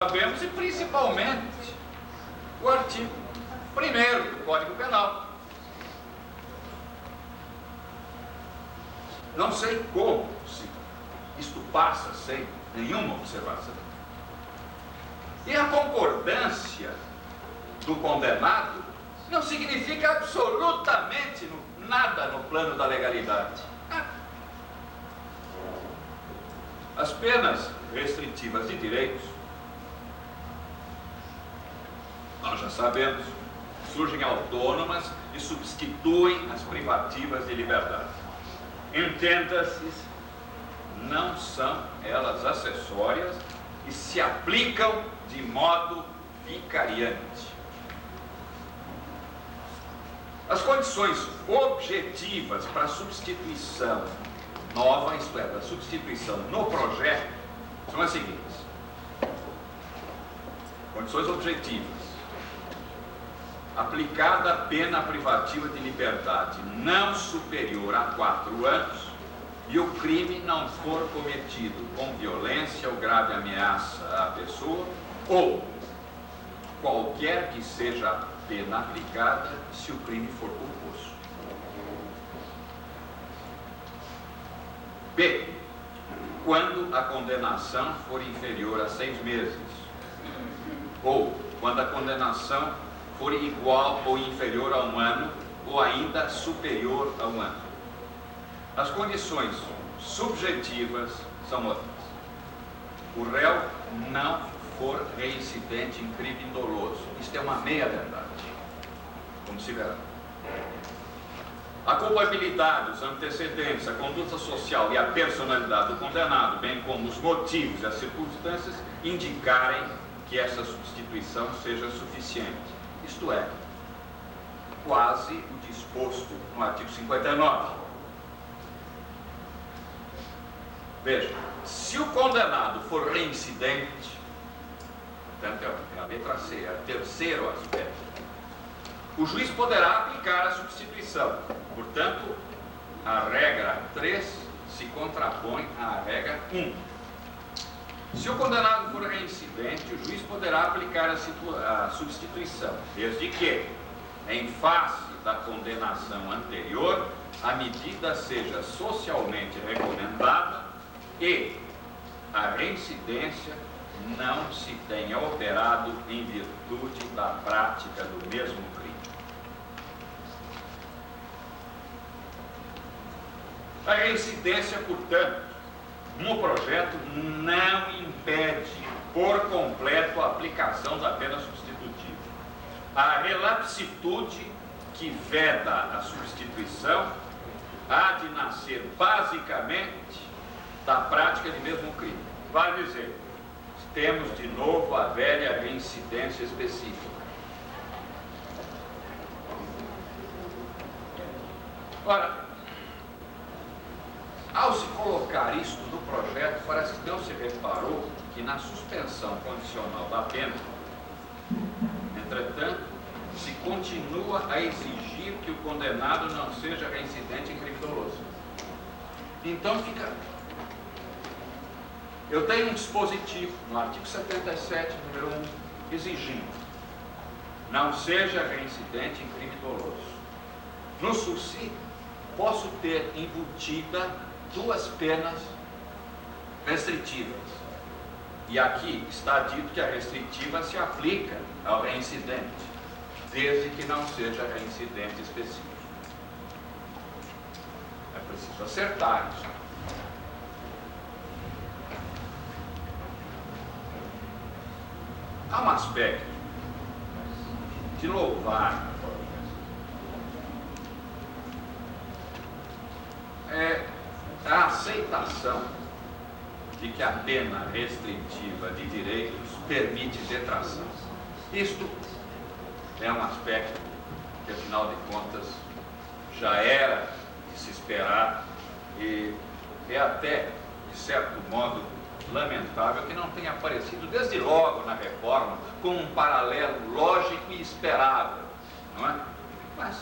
sabemos, e principalmente o artigo 1º do Código Penal. Não sei como isto passa sem nenhuma observação. E a concordância do condenado não significa absolutamente nada no plano da legalidade. As penas restritivas de direitos, nós já sabemos, surgem autônomas e substituem as privativas de liberdade. Entenda-se, não são elas acessórias e se aplicam de modo vicariante. As condições objetivas para a substituição nova, isto é, da substituição no projeto, são as seguintes. Condições objetivas. Aplicada a pena privativa de liberdade não superior a 4 anos e o crime não for cometido com violência ou grave ameaça à pessoa, ou qualquer que seja a pena aplicada se o crime for culposo. B. Quando a condenação for inferior a 6 meses, ou quando a condenação for igual ou inferior a 1 ano, ou ainda superior a 1 ano. As condições subjetivas são outras. O réu não for reincidente em crime doloso. Isto é uma meia-verdade, como se verá. A culpabilidade, os antecedentes, a conduta social e a personalidade do condenado, bem como os motivos e as circunstâncias, indicarem que essa substituição seja suficiente. Isto é, quase o disposto no artigo 59. Veja, se o condenado for reincidente, portanto é a letra C, é o terceiro aspecto, o juiz poderá aplicar a substituição. Portanto, a regra 3 se contrapõe à regra 1. Se o condenado for reincidente, o juiz poderá aplicar a substituição, desde que, em face da condenação anterior, a medida seja socialmente recomendada e a reincidência não se tenha operado em virtude da prática do mesmo crime. A reincidência, portanto, no projeto não impede por completo a aplicação da pena substitutiva. A relapsitude que veda a substituição há de nascer basicamente da prática de mesmo crime. Vale dizer, temos de novo a velha reincidência específica. Ora, ao se colocar isto no projeto, parece que não se reparou que na suspensão condicional da pena, entretanto, se continua a exigir que o condenado não seja reincidente em crime doloso. Então fica... Eu tenho um dispositivo no artigo 77, número 1, exigindo não seja reincidente em crime doloso. No subsídio, posso ter embutida 2 penas restritivas. E aqui está dito que a restritiva se aplica ao reincidente, desde que não seja reincidente específico. É preciso acertar isso. Há um aspecto de louvar a aceitação de que a pena restritiva de direitos permite detração. Isto é um aspecto que, afinal de contas, já era de se esperar e é até, de certo modo, lamentável que não tenha aparecido desde logo na reforma como um paralelo lógico e esperável, não é? Mas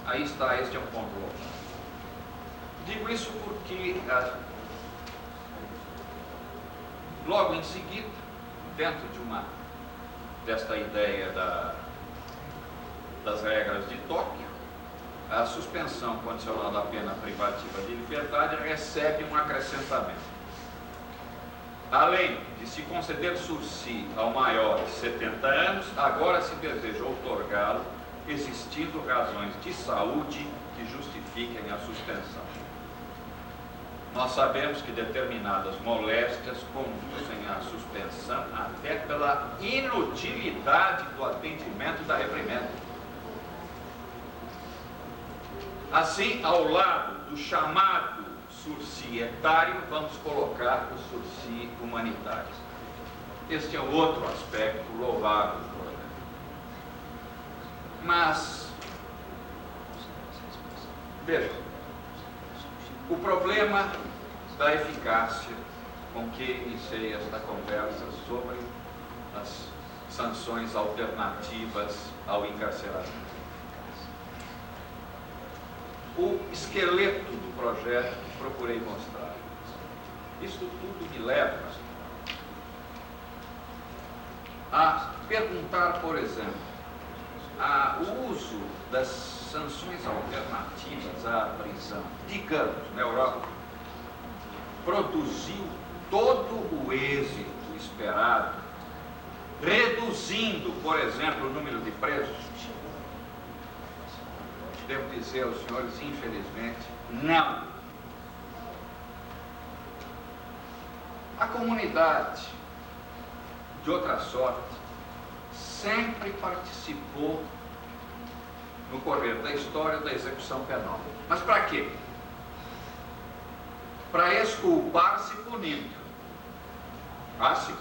aí está, este é um ponto lógico. Digo isso porque logo em seguida dentro desta ideia das regras de Tóquio, a suspensão condicional da pena privativa de liberdade recebe um acrescentamento. Além de se conceder sursi ao maior de 70 anos, agora se deseja outorgá-lo, existindo razões de saúde que justifiquem a suspensão. Nós sabemos que determinadas moléstias conduzem à suspensão até pela inutilidade do atendimento da reprimenda. Assim, ao lado do chamado sursi etário, vamos colocar o sursi humanitário. Este é o outro aspecto louvável do projeto. Mas, veja, o problema da eficácia com que iniciei esta conversa sobre as sanções alternativas ao encarceramento. O esqueleto do projeto que procurei mostrar. Isto tudo me leva a perguntar, por exemplo, o uso das sanções alternativas à prisão, digamos, na Europa, produziu todo o êxito esperado, reduzindo, por exemplo, o número de presos? Devo dizer aos senhores, infelizmente, não. A comunidade, de outra sorte, sempre participou no correr da história da execução penal. Mas para quê? Para exculpar-se punindo. Sim.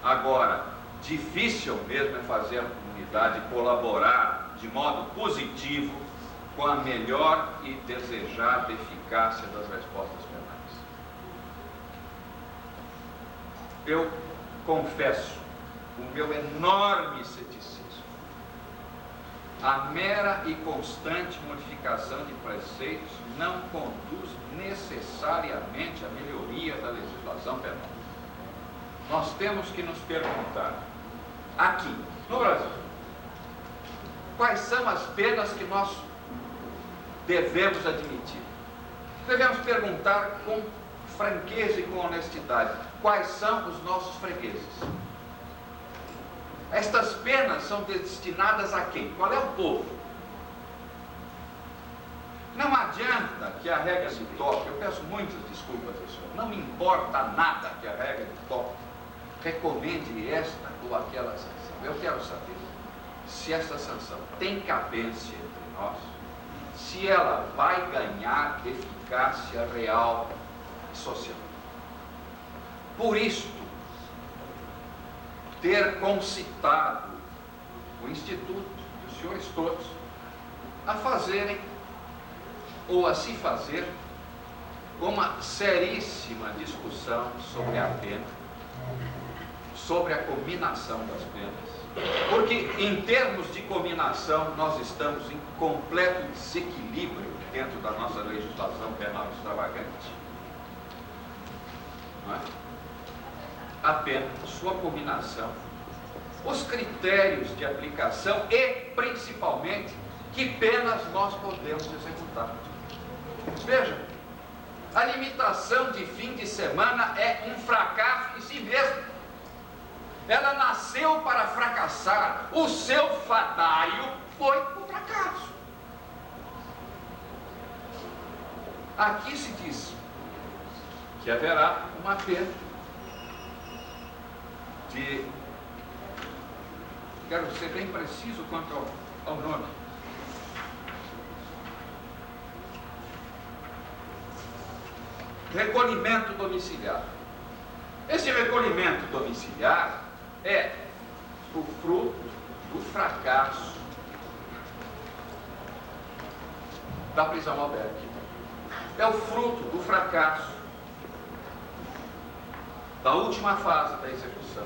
Agora, difícil mesmo é fazer a comunidade colaborar de modo positivo com a melhor e desejada eficácia das respostas penais. Eu confesso o meu enorme ceticismo. A mera e constante modificação de preceitos não conduz necessariamente à melhoria da legislação penal. Nós temos que nos perguntar, aqui, no Brasil, quais são as penas que nós devemos admitir? Devemos perguntar com franqueza e com honestidade, quais são os nossos fregueses? Estas penas são destinadas a quem? Qual é o povo? Não adianta que a regra de Tóquio, eu peço muitas desculpas ao senhor, não me importa nada que a regra de Tóquio recomende esta ou aquela sanção. Eu quero saber se essa sanção tem cabência entre nós, se ela vai ganhar eficácia real e social. Por isto, ter concitado o Instituto e os senhores todos a fazerem, ou a se fazer, uma seríssima discussão sobre a pena, sobre a cominação das penas, porque em termos de cominação nós estamos em completo desequilíbrio dentro da nossa legislação penal extravagante. Não é? A pena, sua cominação, os critérios de aplicação e, principalmente, que penas nós podemos executar. Veja, a limitação de fim de semana é um fracasso em si mesmo. Ela nasceu para fracassar. O seu fadário foi o fracasso. Aqui se diz que haverá uma pena de... Quero ser bem preciso quanto ao nome. Recolhimento domiciliar. Esse recolhimento domiciliar é o fruto do fracasso da prisão albergue. É o fruto do fracasso da última fase da execução.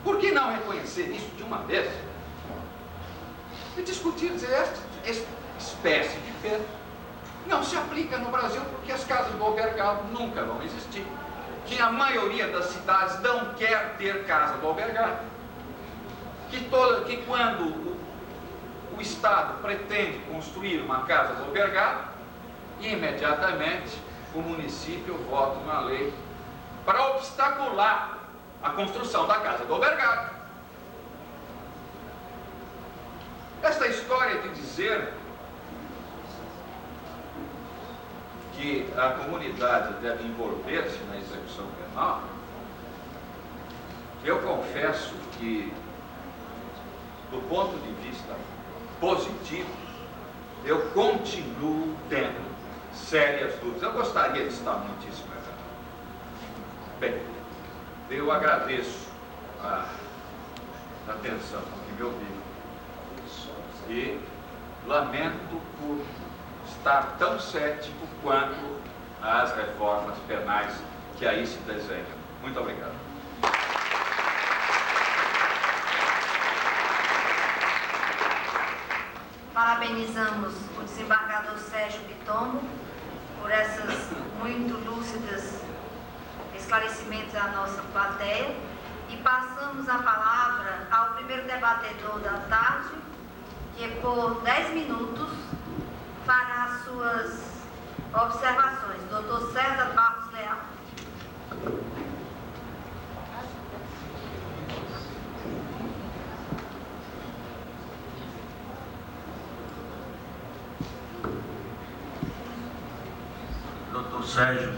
Por que não reconhecer isso de uma vez? E discutir, dizer, esta espécie de pena não se aplica no Brasil porque as casas do albergado nunca vão existir. que a maioria das cidades não quer ter casa do albergado. Que quando o Estado pretende construir uma casa do albergado, imediatamente o município vota uma lei para obstacular a construção da casa do albergado. Esta história de dizer que a comunidade deve envolver-se na execução penal, eu confesso que, do ponto de vista positivo, eu continuo tendo sérias dúvidas. Eu gostaria de estar muitíssimo errado. Bem, eu agradeço a atenção que me ouviram e lamento por estar tão cético quanto as reformas penais que aí se desenham. Muito obrigado. Parabenizamos o desembargador Sérgio Pitombo por essas muito lúcidas esclarecimentos à nossa plateia e passamos a palavra ao primeiro debatedor da tarde, que por 10 minutos fará as suas observações. Dr. César Barros Leal. Dr. Sérgio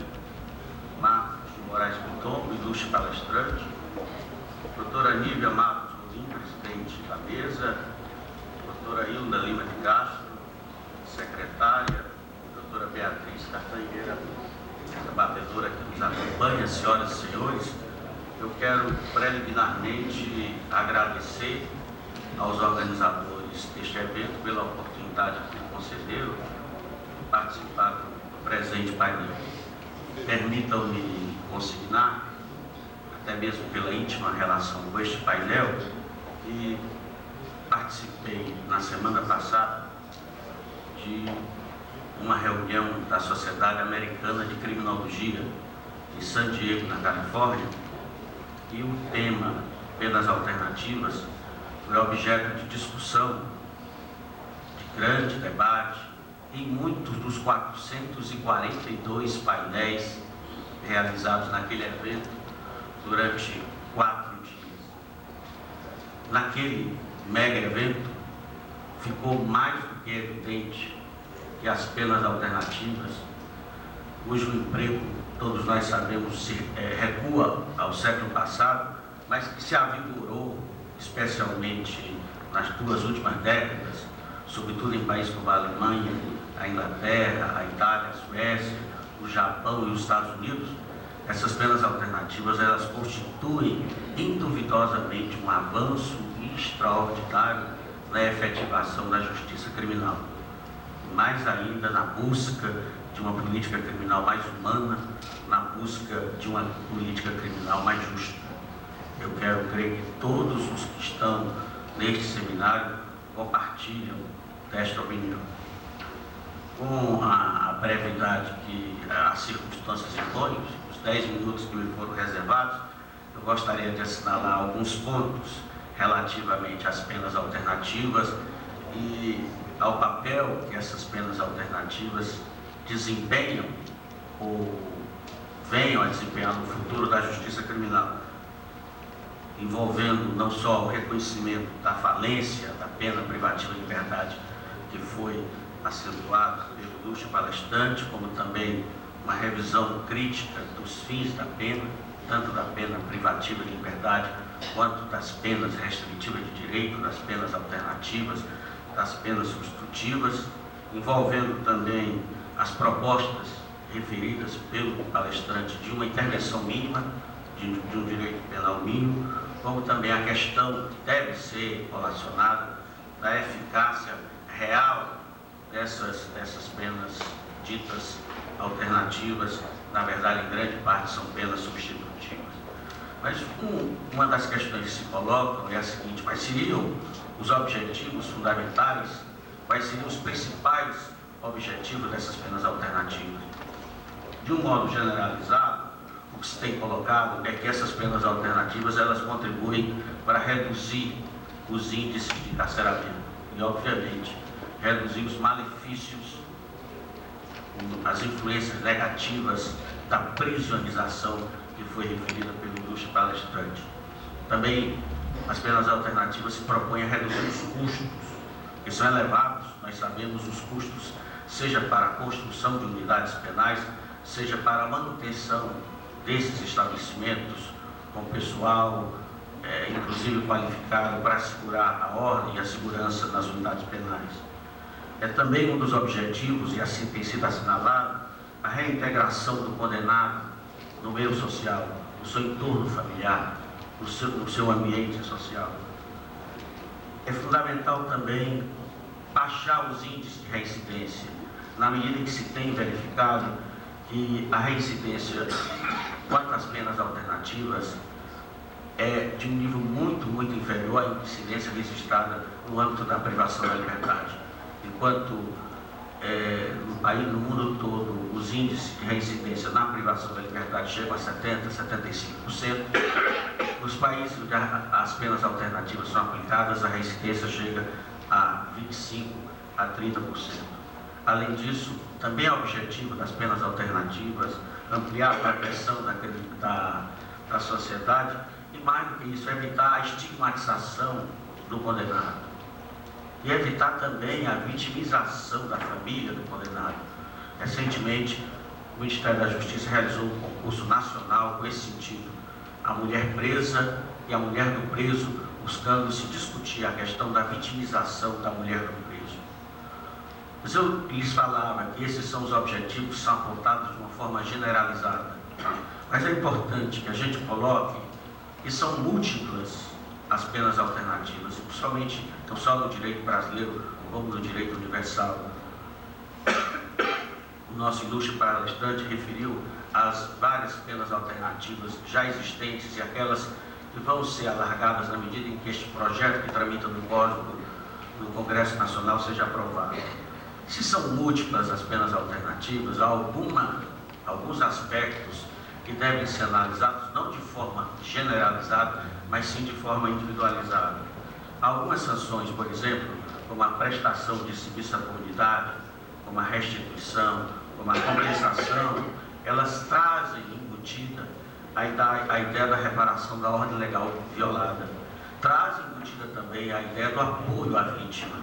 Marcos de Moraes Pitombo, ilustre palestrante, doutora Nívia Marcos Rolim, presidente da mesa, doutora Hilda Lima de Castro, secretária, doutora Beatriz Castanheira, debatedora que nos acompanha, senhoras e senhores, eu quero preliminarmente agradecer aos organizadores deste evento pela oportunidade que me concederam de participar do presente painel. Permitam-me consignar, até mesmo pela íntima relação com este painel, que participei na semana passada de uma reunião da Sociedade Americana de Criminologia em San Diego, na Califórnia, e o tema penas alternativas foi objeto de discussão, de grande debate, em muitos dos 442 painéis realizados naquele evento durante 4 dias. Naquele mega evento, ficou mais do que evidente que as penas alternativas, cujo emprego, todos nós sabemos, recua ao século passado, mas que se avigorou, especialmente nas 2 últimas décadas, sobretudo em países como a Alemanha, a Inglaterra, a Itália, a Suécia, o Japão e os Estados Unidos, essas penas alternativas, elas constituem induvidosamente um avanço extraordinário na efetivação da justiça criminal. Mais ainda na busca de uma política criminal mais humana, na busca de uma política criminal mais justa. Eu quero crer que todos os que estão neste seminário compartilham desta opinião. Com a brevidade que as circunstâncias impõem, os 10 minutos que me foram reservados, eu gostaria de assinalar alguns pontos relativamente às penas alternativas e ao papel que essas penas alternativas desempenham ou venham a desempenhar no futuro da justiça criminal, envolvendo não só o reconhecimento da falência da pena privativa de liberdade, que foi acentuado pelo ilustre palestrante, como também uma revisão crítica dos fins da pena, tanto da pena privativa de liberdade, quanto das penas restritivas de direito, das penas alternativas, das penas substitutivas, envolvendo também as propostas referidas pelo palestrante de uma intervenção mínima, de um direito penal mínimo, como também a questão que deve ser colacionada da eficácia real dessas penas ditas alternativas. Na verdade, em grande parte são penas substitutivas. Mas uma das questões que se colocam é a seguinte: quais seriam os objetivos fundamentais, quais seriam os principais objetivos dessas penas alternativas? De um modo generalizado, o que se tem colocado é que essas penas alternativas elas contribuem para reduzir os índices de encarceramento e, obviamente, reduzir os malefícios, as influências negativas da prisionização que foi referida pelo ilustre palestrante. Também as penas alternativas se propõem a reduzir os custos, que são elevados, nós sabemos os custos, seja para a construção de unidades penais, seja para a manutenção desses estabelecimentos com pessoal, inclusive qualificado para assegurar a ordem e a segurança nas unidades penais. É também um dos objetivos, e assim tem sido assinalado, a reintegração do condenado no meio social, no seu entorno familiar, no seu ambiente social. É fundamental também baixar os índices de reincidência, na medida em que se tem verificado que a reincidência, quanto às penas alternativas, é de um nível muito inferior à incidência registrada no âmbito da privação da liberdade. Enquanto no mundo todo os índices de reincidência na privação da liberdade chegam a 70%, 75%, nos países onde as penas alternativas são aplicadas, a reincidência chega a 25% a 30%. Além disso, também é objetivo das penas alternativas ampliar a proteção da sociedade e, mais do que isso, evitar a estigmatização do condenado e evitar também a vitimização da família do condenado. Recentemente, o Ministério da Justiça realizou um concurso nacional com esse sentido, a mulher presa e a mulher do preso, buscando se discutir a questão da vitimização da mulher do preso. Mas eu lhes falava que esses são os objetivos que são apontados de uma forma generalizada. Mas é importante que a gente coloque que são múltiplas as penas alternativas, principalmente não só no direito brasileiro, como no direito universal. O nosso ilustre palestrante referiu as várias penas alternativas já existentes e aquelas que vão ser alargadas na medida em que este projeto que tramita no Congresso Nacional seja aprovado. Se são múltiplas as penas alternativas, há alguns aspectos que devem ser analisados não de forma generalizada, mas sim de forma individualizada. Algumas sanções, por exemplo, como a prestação de serviço à comunidade, como a restituição, como a compensação, elas trazem embutida a ideia da reparação da ordem legal violada. Trazem embutida também a ideia do apoio à vítima.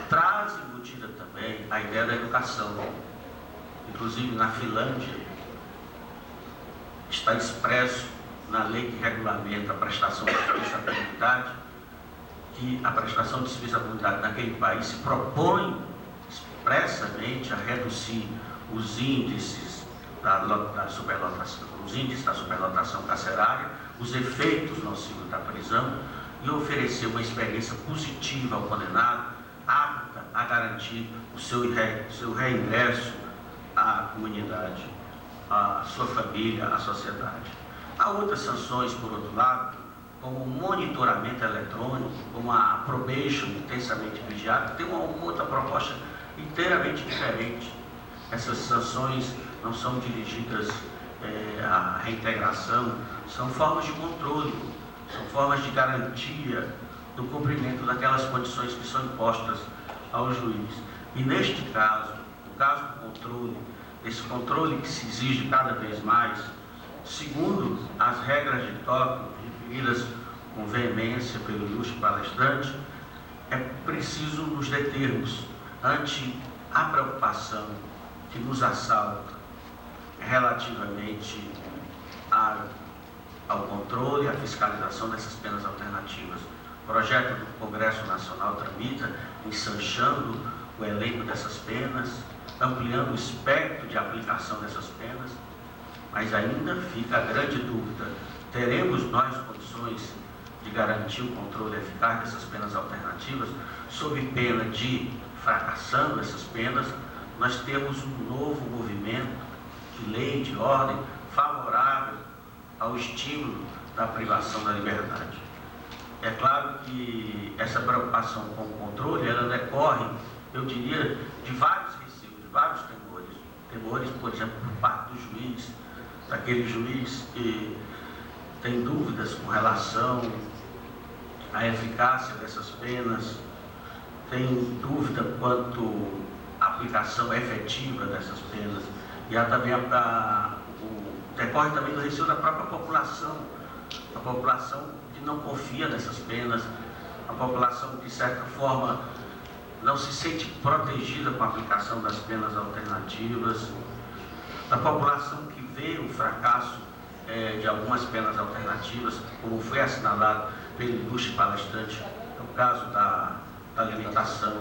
Trazem embutida também a ideia da educação. Inclusive, na Finlândia, está expresso na lei que regulamenta a prestação de serviço à comunidade, que a prestação de serviço à comunidade naquele país se propõe expressamente a reduzir os índices da superlotação, carcerária, os efeitos nocivos da prisão e oferecer uma experiência positiva ao condenado, apta a garantir o seu reingresso à comunidade, à sua família, à sociedade. Há outras sanções, por outro lado, como o monitoramento eletrônico, como a probation intensamente vigiada, que tem uma outra proposta inteiramente diferente. Essas sanções não são dirigidas à reintegração, são formas de controle, são formas de garantia do cumprimento daquelas condições que são impostas ao juiz. E neste caso, no caso do controle, esse controle que se exige cada vez mais, segundo as regras de Tóquio, referidas com veemência pelo ilustre palestrante, é preciso nos determos ante a preocupação que nos assalta relativamente ao controle e à fiscalização dessas penas alternativas. O projeto do Congresso Nacional tramita, ensanchando o elenco dessas penas, ampliando o espectro de aplicação dessas penas, mas ainda fica a grande dúvida: teremos nós condições de garantir o controle eficaz dessas penas alternativas, sob pena de, fracassando essas penas, nós temos um novo movimento de lei, de ordem, favorável ao estímulo da privação da liberdade. É claro que essa preocupação com o controle, ela decorre, eu diria, de vários receios, de vários temores. Temores, por exemplo, por parte do juiz, daquele juiz que tem dúvidas com relação à eficácia dessas penas, tem dúvida quanto à aplicação efetiva dessas penas, e há também decorre também do receio da própria população, a população que não confia nessas penas, a população que, de certa forma, não se sente protegida com a aplicação das penas alternativas, a população que vê o fracasso de algumas penas alternativas, como foi assinalado pelo ilustre palestrante, no caso da limitação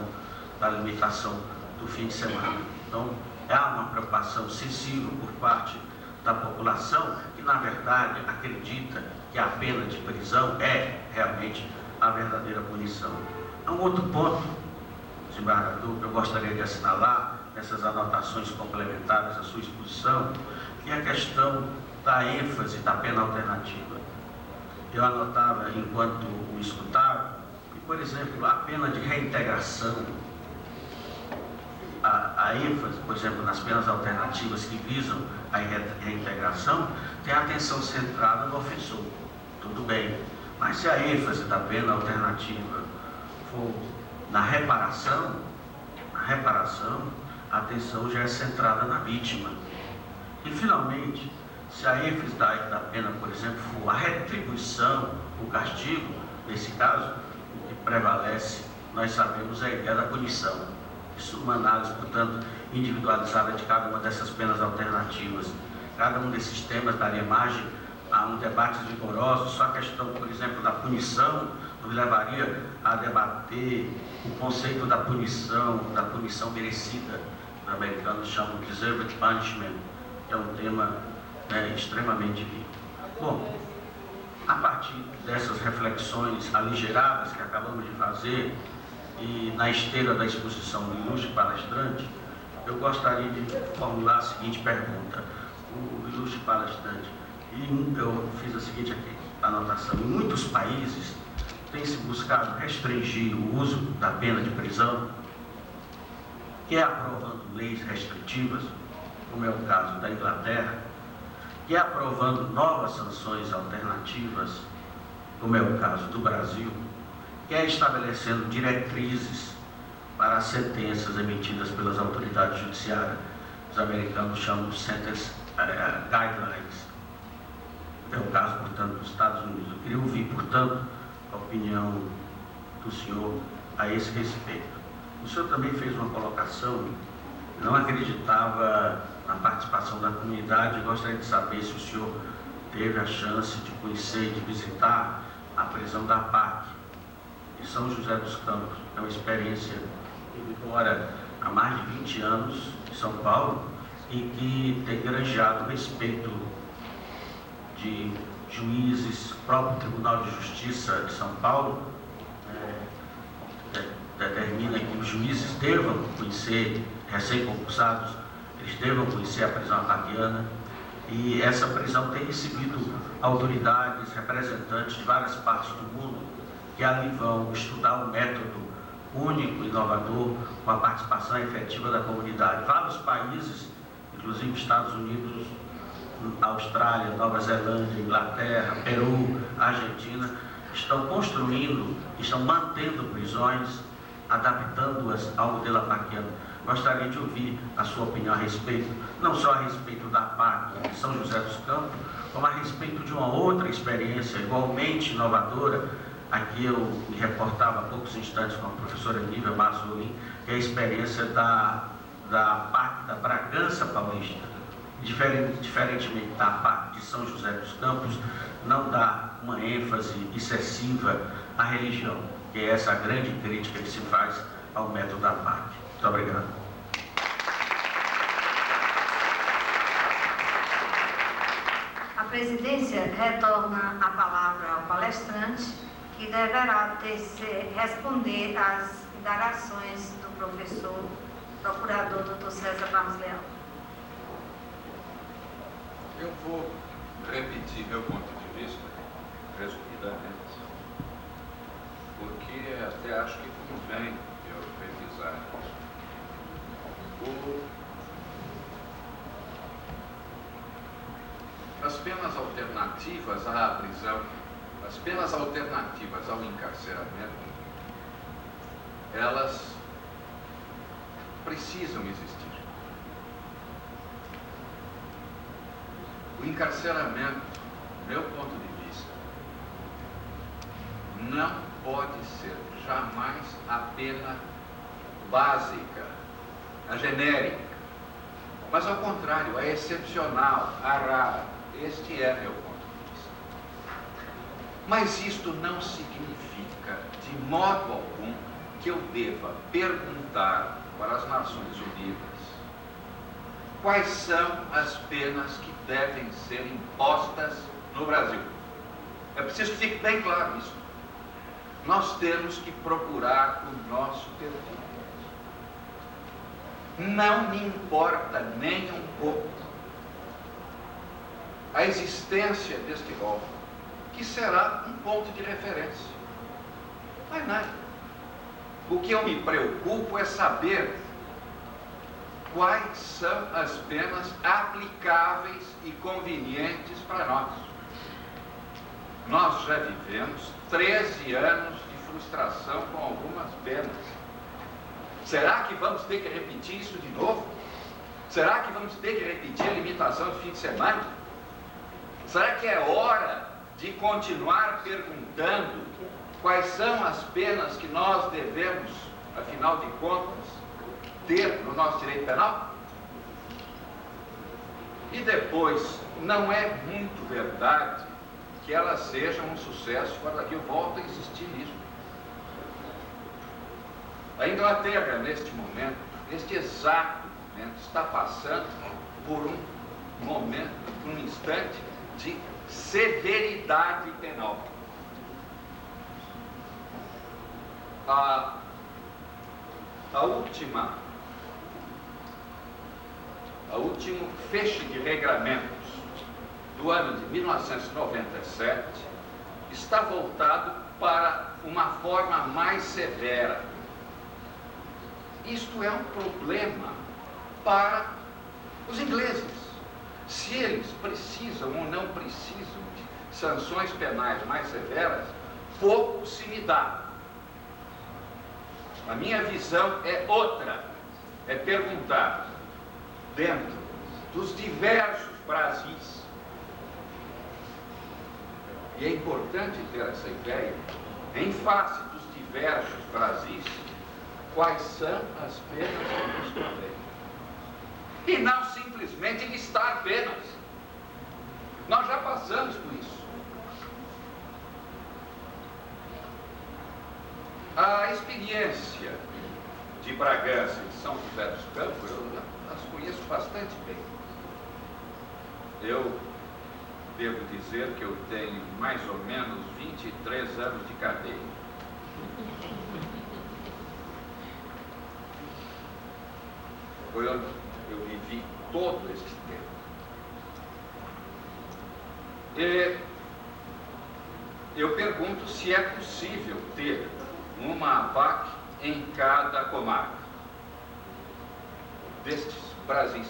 do fim de semana. Então, há uma preocupação sensível por parte da população que, na verdade, acredita que a pena de prisão é realmente a verdadeira punição. Há um outro ponto, desembargador, que eu gostaria de assinalar nessas anotações complementares à sua exposição, que é a questão da ênfase da pena alternativa. Eu anotava, enquanto o escutava, que, por exemplo, a pena de reintegração, a ênfase, por exemplo, nas penas alternativas que visam a reintegração, tem a atenção centrada no ofensor. Tudo bem, mas se a ênfase da pena alternativa for na reparação, a atenção já é centrada na vítima. E, finalmente, se a ênfase da pena, por exemplo, for a retribuição, o castigo, nesse caso, o que prevalece, nós sabemos, é a ideia da punição. Isso é uma análise, portanto, individualizada de cada uma dessas penas alternativas. Cada um desses temas daria margem a um debate vigoroso. Só a questão, por exemplo, da punição nos levaria a debater o conceito da punição merecida. Os americanos chamam de deserved punishment, que é um tema extremamente vivo. Bom, a partir dessas reflexões aligeradas que acabamos de fazer, e na esteira da exposição do ilustre palestrante, eu gostaria de formular a seguinte pergunta. O ilustre palestrante, e eu fiz a seguinte anotação: em muitos países tem se buscado restringir o uso da pena de prisão, quer aprovando leis restritivas, como é o caso da Inglaterra, quer aprovando novas sanções alternativas, como é o caso do Brasil, quer estabelecendo diretrizes para as sentenças emitidas pelas autoridades judiciárias. Os americanos chamam de sentence guidelines. É o caso, portanto, dos Estados Unidos. Eu queria ouvir, portanto, a opinião do senhor a esse respeito. O senhor também fez uma colocação, não acreditava na participação da comunidade. Eu gostaria de saber se o senhor teve a chance de conhecer e de visitar a prisão da PAC de São José dos Campos. É uma experiência que vigora há mais de 20 anos em São Paulo e que tem granjeado o respeito de juízes. O próprio Tribunal de Justiça de São Paulo determina que os juízes devam conhecer, recém-concursados, eles devam conhecer a prisão apaquiana, e essa prisão tem recebido autoridades, representantes de várias partes do mundo, que ali vão estudar um método único, inovador, com a participação efetiva da comunidade. Vários países, inclusive Estados Unidos, Austrália, Nova Zelândia, Inglaterra, Peru, Argentina, estão construindo, estão mantendo prisões, adaptando-as ao modelo apaquiano. Gostaria de ouvir a sua opinião a respeito, não só a respeito da PAC de São José dos Campos, como a respeito de uma outra experiência igualmente inovadora. Aqui eu me reportava há poucos instantes com a professora Nívia Mazzolin, que é a experiência da PAC da Bragança Paulista. Diferentemente da PAC de São José dos Campos, não dá uma ênfase excessiva à religião, que é essa a grande crítica que se faz ao método da PAC. Muito obrigado. A presidência retorna a palavra ao palestrante, que deverá responder às indagações do professor procurador Dr. César Barros Leal. Eu vou repetir meu ponto de vista, resumidamente, porque até acho que convém eu revisar isso. penas alternativas à prisão, as penas alternativas ao encarceramento, elas precisam existir. O encarceramento, do meu ponto de vista, não pode ser jamais a pena básica, a genérica, mas ao contrário, a excepcional, a rara. Este é meu ponto de vista. Mas isto não significa, de modo algum, que eu deva perguntar para as Nações Unidas quais são as penas que devem ser impostas no Brasil. É preciso que fique bem claro isso. Nós temos que procurar o nosso perfil. Não me importa nem um pouco a existência deste golpe, que será um ponto de referência. Mas nada. O que eu me preocupo é saber quais são as penas aplicáveis e convenientes para nós. Nós já vivemos 13 anos de frustração com algumas penas. Será que vamos ter que repetir isso de novo? Será que vamos ter que repetir a limitação de fim de semana? Será que é hora de continuar perguntando quais são as penas que nós devemos, afinal de contas, ter no nosso direito penal? E depois, não é muito verdade que elas sejam um sucesso para que eu volte a insistir nisso. A Inglaterra, neste momento, neste exato momento, está passando por um momento, um instante de severidade penal. O último fecho de regramentos do ano de 1997 está voltado para uma forma mais severa. Isto é um problema para os ingleses. Se eles precisam ou não precisam de sanções penais mais severas, pouco se me dá. A minha visão é outra, é perguntar, dentro dos diversos Brasis, e é importante ter essa ideia, em face dos diversos Brasis, quais são as penas que nos convêm. E não simplesmente listar penas. Nós já passamos por isso. A experiência de Bragança e São José dos Campos, eu as conheço bastante bem. Eu devo dizer que eu tenho mais ou menos 23 anos de cadeia. Foi onde eu vivi todo esse tempo. E eu pergunto se é possível ter uma APAC em cada comarca destes Brasis.